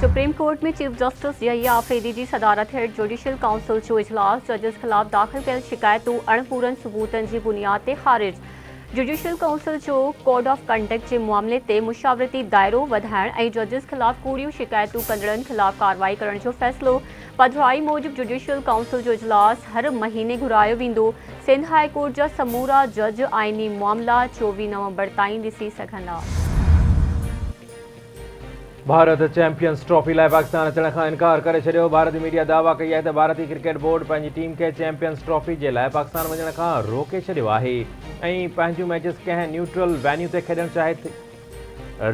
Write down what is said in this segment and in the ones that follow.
Supreme court में chief justice Yahya Afridi जी सदारत हेठ जुडिशियल काउंसिल जो इजलास जजिस खिलाफ दाख़िल कयल शिकायतूं अणपूरन सबूतनि जी बुनियाद ते ख़ारिज। जुडिशियल काउंसिल जो कोड ऑफ कंडक्ट के मामले ते मुशावरती दायरो वधाइण ऐं जजिस खिलाफ कूड़ियूं शिकायतूं कंदड़नि खिलाफ कार्रवाई करण जो फ़ैसिलो। पधिराई मूजिब जुडिशियल काउंसिल जो इजलास हर महीने घुरायो वेंदो। सिंध हाई कोर्ट जा समूरा जज आइनी मामला 24 नवंबर ताईं ॾिसी सघंदा। भारत चैंपियंस ट्रॉफी लाइ पाकिस्तान अचण खां इनकार करे छॾियो। भारतीय मीडिया दावा कई आहे त भारतीय क्रिकेट बोर्ड पंहिंजी टीम खे चैंपियंस ट्रॉफी जे लाइ पाकिस्तान वञण खां रोके छॾियो आहे ऐं पंहिंजूं मैचिस कंहिं न्यूट्रल वेन्यू ते खेॾणु चाहे थी।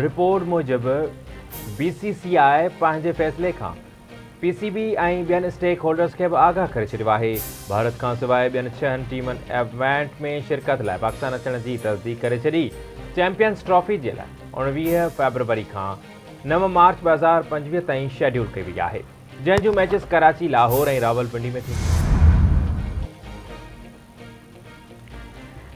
रिपोर्ट मूजिब BCCI पंहिंजे फ़ैसिले खां PCB ऐं ॿियनि स्टेक होल्डर्स खे बि आगाह करे छॾियो आहे। भारत खां सवाइ ॿियनि 6 टीमनि इवेंट में शिरकत लाइ पाकिस्तान अचण जी तस्दीक करे छॾी। चैंपियंस ट्रॉफी जे लाइ 19 फरवरी खां 9 मार्च 2025 ताईं शेड्यूल कई वई आहे, जंहिंजूं मैचिस कराची, लाहौर ऐं रावलपिंडी में थी।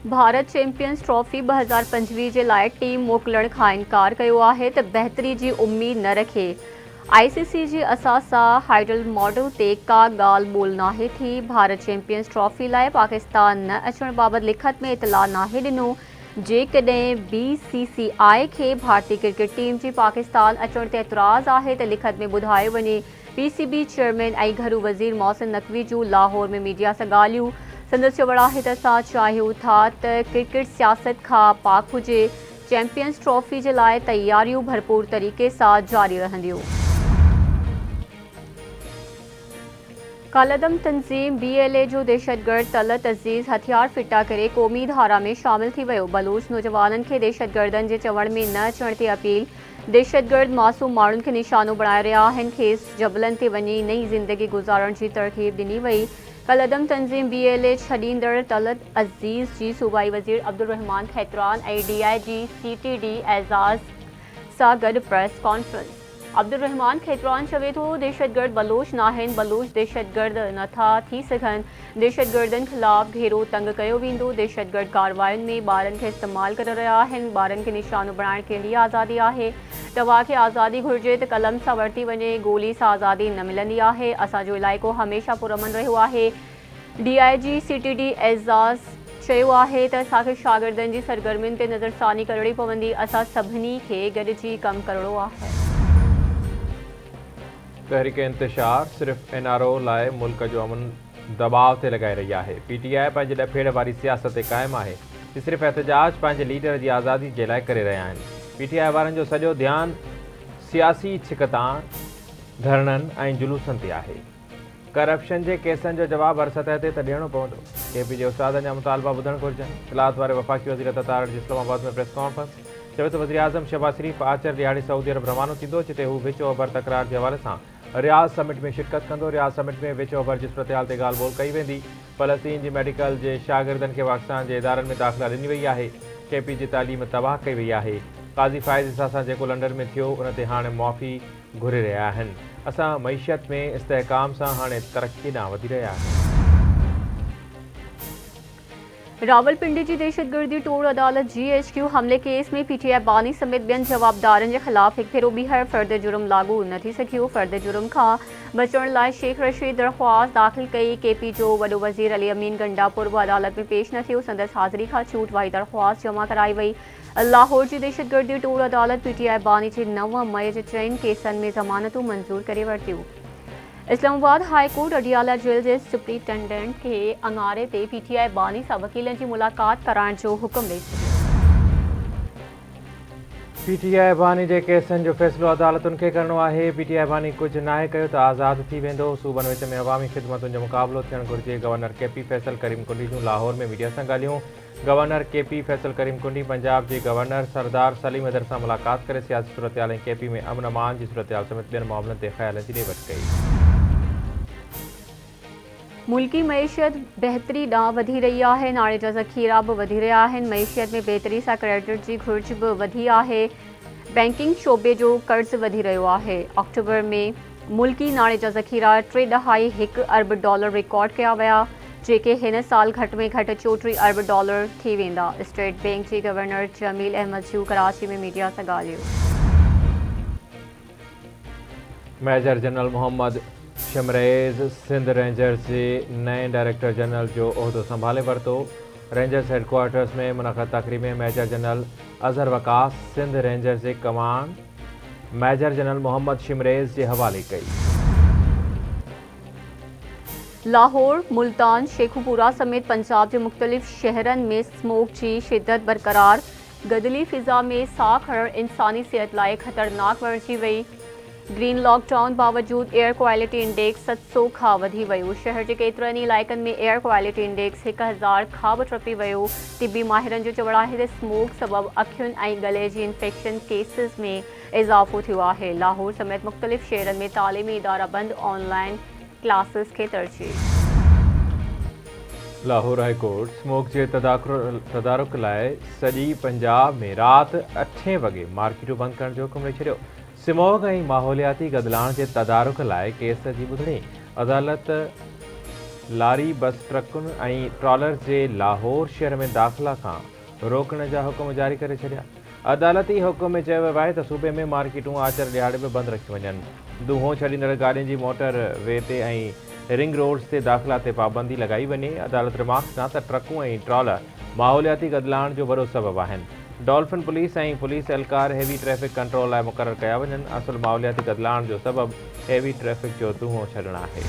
भारत चैंपियंस ट्रॉफी 2025 जे लाइ टीम मोकिलण खां इनकार कयो आहे त बहितरी जी उम्मीद न रखे। ICC जी असासा हाइडल मॉडल ते का ॻाल्हि ॿोल नाहे थी। भारत चैंपियंस ट्रॉफी लाइ पाकिस्तान न अचण बाबति लिखत में इतला नाहे ॾिनो। जेकॾहिं BCCI खे भारतीय क्रिकेट टीम जी पाकिस्तान अचण ते एतिराज़ आहे त लिखत में ॿुधायो वञे। PCB चेयरमैन ऐं घरू वज़ीर मोहसिन नक़वी जूं लाहौर में मीडिया सां ॻाल्हियूं। संदसि चवणु आहे त असां चाहियूं था त क्रिकेट सियासत खां पाक हुजे। चैंपियंस ट्रॉफी जे लाइ तयारियूं भरपूर तरीक़े सां जारी रहंदियूं। कालदम तंज़ीम BLA जो दहशतगर्द तलत अज़ीज़ हथियार फिटा करे क़ौमी धारा में शामिल थी वियो। बलूच नौजवाननि खे दहशतगर्दनि जे चवण में न अचण ते अपील। दहशतगर्द मासूम माण्हुनि खे निशानो बणाए रहिया आहिनि। खेसि जबलनि ते वञी नई ज़िंदगी गुज़ारण जी तरकीब ॾिनी वई। कालदम तंज़ीम BLA छॾींदड़ तलत अज़ीज़ जी सूबाई वज़ीर अब्दुल रहमान खैतरान ऐं DIG CTD एज़ाज़ सां गॾु प्रेस कॉन्फ्रेंस। अब्दुल रहमान खैतरान चवे थो दहशतगर्द बलोच नाहिनि, बलोच दहशतगर्द नथा थी सघनि। दहशतगर्दनि खिलाफ़ घेरो तंग कयो वेंदो। दहशतगर्द कार्रवायुनि में ॿारनि खे इस्तेमालु करे रहिया आहिनि। ॿारनि खे निशानो बणाइण कहिड़ी आज़ादी आहे? तव्हांखे आज़ादी घुरिजे त कलम सां वरिती वञे, गोली सां आज़ादी न मिलंदी आहे। असांजो इलाइक़ो हमेशह पुरअमन रहियो आहे। DIG CTD एज़ाज़ चयो आहे त असांखे शागिर्दनि जी सरगर्मियुनि ते नज़रसानी करणी पवंदी। असां सभिनी खे गॾिजी कमु करणो आहे। तहरीक इंतशार सिर्फ़ NRO लाइ मुल्क जो अमन दबाव ते लॻाए रही आहे। PTI पंहिंजे ॾफेड़ वारी सियासत ते क़ाइमु आहे। ही सिर्फ़ एहतजाज पंहिंजे लीडर जी आज़ादी जे लाइ करे रहिया आहिनि। PTI वारनि जो सॼो ध्यानु सियासी छिकताण, धरणनि ऐं जुलूसनि ते आहे। करप्शन जे केसनि जो जवाबु हर सतह ते त ॾियणो पवंदो। KP जे उस्तादनि जा मुतालबा ॿुधणु घुरिजनि। इतलात वारे वफ़ाक़ी वज़ीर ततार जी इस्लामाबाद में प्रेस कॉन्फ्रेंस। चवे त वज़ीर आज़म शहबाज़ शरीफ़ आचर ॾियाड़ी सऊदी अरब रवानो थींदो, जिते हू विच ओभर तकरार जे हवाले सां रियाज़ समिट में शिरकत कंदो। रियाज़ समिट में विच ओभर जी सूरत हाल ते ॻाल्हि ॿोल कई वेंदी। फ़लस्तीन जी मेडिकल जे शागिर्दनि खे पाकिस्तान जे इदारनि में दाख़िला ॾिनी वई आहे। KP जी तालीम तबाह कई वई आहे। क़ाज़ी फ़ाइज़ इसा सां जेको लंडन में थियो, उन ते हाणे मुआफ़ी घुरे रहिया आहिनि। असां मईशत में इस्तेहकाम सां हाणे तरक़ी ॾांहुं वधी रहिया आहियूं। रावलपिंडी जी दहशतगर्दी टोड़ अदालत GHQ हमले केस में PTI बानी समेत ॿियनि जवाबदारनि जे ख़िलाफ़ हिकु भेरो ॿीहर फ़र्द जुर्म लागू न थी सघियो। फ़र्द जुर्म खां बचण लाइ शेख रशीद दरख़्वास्त दाख़िल कई। KP जो वॾो वज़ीर अली अमीन गंडापुर बि अदालत में पेश न थियो। संदसि हाज़िरी खां छूट वारी दरख़्वास्त जमा कराई वई। लाहौर जी दहशतगर्दी टोड़ अदालत PTI बानी जे 9 मई जे 3 केसनि में ज़मानतूं मंज़ूर करे वरितियूं। Islamabad high court Adiala jail जे सुप्रिंटेंडेंट खे अंगारे ते PTI बानी सां वकीलनि जी मुलाक़ात कराइण जो हुकुम ॾेई छॾियो। PTI बानी जे केसनि जो फ़ैसिलो अदालतुनि खे करणो आहे। PTI बानी कुझु नाहे कयो त आज़ादु थी वेंदो। सूबनि विच में अवामी ख़िदमतुनि जो मुक़ाबिलो थियणु घुरिजे। गवर्नर KP फैसल करीम कुंडी जूं लाहौर में मीडिया सां ॻाल्हियूं। गवर्नर KP फैसल करीम कुंडी पंजाब जे गवर्नर सरदार सलीम हैदर सां मुलाक़ात करे सियासी सूरत हाल ऐं KP में अमन अमान जी सूरत हाल समेत ॿियनि मामलनि ते ख़्यालनि जी ॾे वठि कई। मुल्की मईशियत बहितरी ॾांहुं वधी रही आहे। नाणे जा ज़ख़ीरा बि वधी रहिया आहिनि। मईशियत में बहितरी सां क्रेडिट जी घुर्ज बि वधी आहे। बैंकिंग शोबे जो कर्ज़ वधी रहियो आहे। अक्टूबर में मुल्की नाणे जा ज़ख़ीरा 3.1 अरब डॉलर रिकॉर्ड कया विया, जेके हिन साल घटि में घटि 34 अरब डॉलर थी वेंदा। स्टेट बैंक जे गवर्नर जमील अहमद जूं कराची में मीडिया सां ॻाल्हियूं। Major general Mohammad Shimraiz Sindh rangers जे नए डायरेक्टर जनरल जो उहदो संभाले वरितो। रेंजर्स हेडक्वार्टर्स में मुनक़द तक़रीब में major general Azhar Waqas Sindh rangers जे कमान मेजर जनरल मोहम्मद शिमरेज़ जे हवाले कई। लाहौर, मुल्तान, शेखुपुरा समेत पंजाब के मुख्तलिफ शहरन में स्मोक की शिद्दत बरकरार। गदली फिजा में साह खणण इंसानी सेहत लाइ ख़तरनाक बणिजी वई। ग्रीन लॉकडाउन बावजूद एयर क्वालिटी इंडेक्स 700 खां वधी वियो। शहर के केतिरनि इलाइक़नि में एयर क्वालिटी इंडेक्स 1000 खां बि टपी वियो। तिबी माहिरनि जो चवणु आहे त स्मोक सबबि अखियुनि ऐं गले जी इंफेक्शन केसिस में इज़ाफ़ो थियो आहे। लाहौर समेत मुख़्तलिफ़ शहरनि में तालीमी इदारा बंदि, ऑनलाइन क्लासिस खे तरजीह। लाहौर हाई कोर्ट स्मोक के तदारुक लाइ सॼी पंजाब में राति 8 वॻे मार्केटूं बंदि करण जो हुकुम ॾेई छॾियो। स्मोक ऐं माहौलियाती गदिलाण जे तदारुक लाइ केस जी ॿुधणी अदालत लारी बस ट्रकुनि ऐं ट्रॉलर जे लाहौर शहर में दाख़िला खां रोकण जा हुकुम जारी करे छॾिया। अदालती हुकुम में चयो वियो आहे त सूबे में मार्केटूं आचर ॾियारे में बंदि रखी वञनि। दूंहों छॾींदड़ गाॾियुनि जी मोटर वे ते ऐं रिंग रोड्स ते दाख़िला ते पाबंदी लॻाई वञे। अदालत रिमार्क्स कया त ट्रकूं ऐं ट्रॉलर माहौलियाती गदिलाण जो वॾो सबबु आहिनि। डॉल्फिन पुलिस ऐं पुलिस एहलकार हेवी ट्रैफ़िक कंट्रोल लाइ मुक़ररु कया वञनि। असुलु माहौलियाती गदिलाण जो सबबु हेवी ट्रैफ़िक जो दूंहों छॾणु आहे।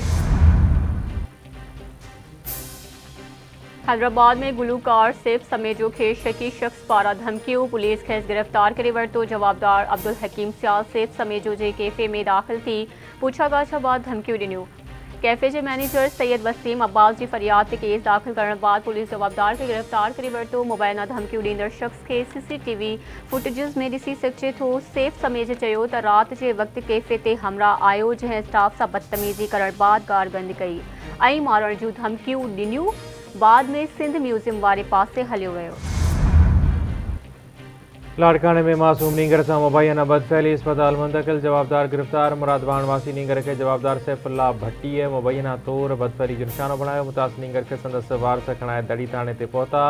हैदराबाद में गुलूकार सैफ समेजो खे शकी शख्स पारां धमकियूं। पुलिस खेसि गिरफ़्तार करे वरितो। जवाबदार अब्दुल हकीम सियाल सैफ समेजो जे कैफ़े में दाख़िल थी पुछा बाद धमकियूं ॾिनियूं। कैफ़े के मैनेजर सैयद वसीम अब्बास की फरियाद ते केस दाख़िल करण बाद पुलिस जवाबदार खे गिरफ़्तार करे वरितो। मुबैना धमकियूं ॾींदड़ शख्स खे CCTV फुटेजिस में ॾिसी सघिजे थो। सैफ समेज चयो त राति जे वक़्तु कैफ़े ते हमराह आयो, जंहिं स्टाफ सां बदतमीज़ी करण बाद गारगंद कई ऐं मारण जूं धमकियूं ॾिनियूं। बाद में सिंध म्यूज़ियम वारे पासे हलियो वियो। लाड़काने में मासूम नींगर सां मुबैना बदफ़ैली अस्पताल मुंतकिल। जवाबदार गिरफ़्तार। मुरादबान वासी नींगर के जवाबदार सैफुल्ला भट्टीअ मुबैना तौर बदफ़ैली जो निशानो बणायो। मुतासिर नींगर के संदसि वारस खणाए दड़ी थाणे ते पहुता।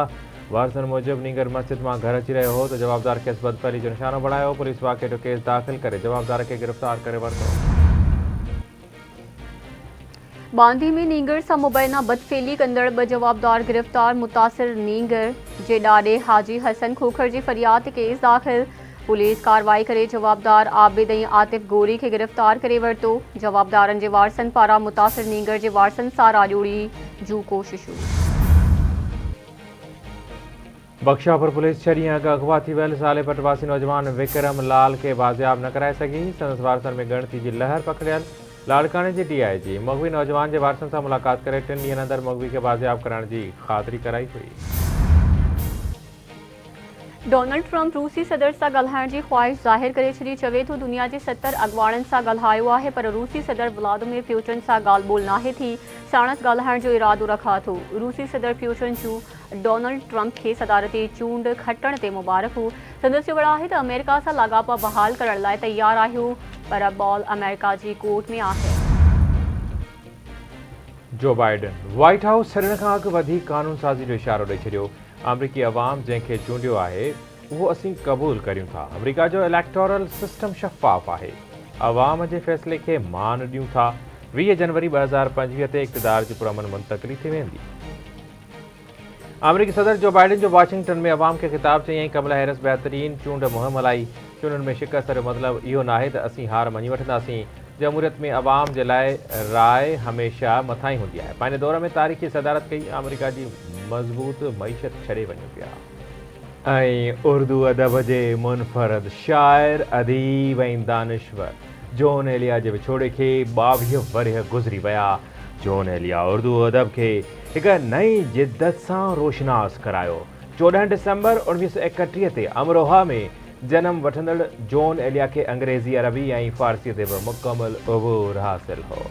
वारसनि मूजिबि नींगर मस्जिद मां घर अची रहियो हो त जवाबदार खेसि बदफ़ैली जो निशानो बणायो। पुलिस वाक़े जो केस दाख़िल करे जवाबदार खे गिरफ़्तार करे वरितो। बांदी में नींगर सां मुबैना बदफ़ैली कंदड़ 2 जवाबदार गिरफ़्तार। मुतासिर नींगर जे ॾाॾे हाजी हसन खोखर जी फरियाद ते केस दाख़िल। पुलिस कार्रवाई करे जवाबदार आबिद ऐं आतिफ गोरी खे गिरफ़्तार करे वरितो। जवाबदारनि जे वारसनि पारां मुतासिर नींगर जे वारसनि सां राॼोड़ी जूं कोशिशूं। बख्शापुर पुलिस 6 ॾींहं अॻु अगवा थी वियल साले पटवासी नौजवान विक्रम लाल खे बाज़ियाब न कराए सघी। संदसि वारसनि में ॻणती जी लहर पकड़ियल। लाड़काने जी DIG मगवी नौजवान के वारसनि सां मुलाक़ात करे 3 ॾींहनि अंदरि मगवी खे बाज़ियाब करण जी ख़ातिरी कराई हुई। डोनाल्ड ट्रंप रूसी सदर सां ॻाल्हाइण जी ख़्वाहिश ज़ाहिर करे छॾी। चवे थो दुनिया जे 70 अॻवाननि सां ॻाल्हायो आहे, पर रूसी सदर व्लादिमीर पुतिन सां ॻाल्हि ॿोल नाहे थी। साणस ॻाल्हाइण जो इरादो रखा थो। रूसी सदर पुतिन जूं डोनाल्ड ट्रंप खे सदारती चूंड खटण ते मुबारक हो। संदसि चवणु आहे त अमेरिका सां लाॻापा बहाल करण लाइ तयार आहियूं, पर बॉल अमेरिका जी कोर्ट में आहे। जो बाइडन व्हाइट हाउस छॾण खां अॻु वधीक कानून साज़ी जो इशारो ॾेई छॾियो। अमरीकी अवाम जंहिंखे चूंडियो आहे उहो असीं क़बूल करियूं था। अमरीका जो इलेक्टोरल सिस्टम शफ़ाफ़ आहे। अवाम जे फ़ैसिले खे मान ॾियूं था। 20 जनवरी 2025 ते इक़्तिदार जी पुरअमन मुंतक़िली थी वेंदी। अमरीकी सदर जो बाइडन जो वाशिंगटन में अवाम खे ख़िताब चयईं कमला हैरिस बहितरीन चूंड मुहिम हलाई। चूंडनि में शिकस्त जो मतिलबु इहो नाहे त असीं हार मञी वठंदासीं। जमहूरियत में अवाम जे लाइ राय हमेशह मथां ई हूंदी आहे। पंहिंजे दौर में तारीख़ी सदारत कई। अमरीका जी मज़बूत मईशत छॾे वञूं पिया। ऐं उर्दू अदब जे मुनफ़रद शाइर, अदीब ऐं दानिश्वर जॉन एलिया जे विछोड़े खे 22 वरह गुज़री विया। जॉन एलिया उर्दू अदब खे हिकु नई जिद्दत सां रोशनास करायो। 14 दिसंबर 1931 ते अमरोहा में जन्म वठंदड़ जॉन एलिया खे अंग्रेज़ी, अरबी ऐं फ़ारसी ते बि मुकमल अबूर हासिल हो।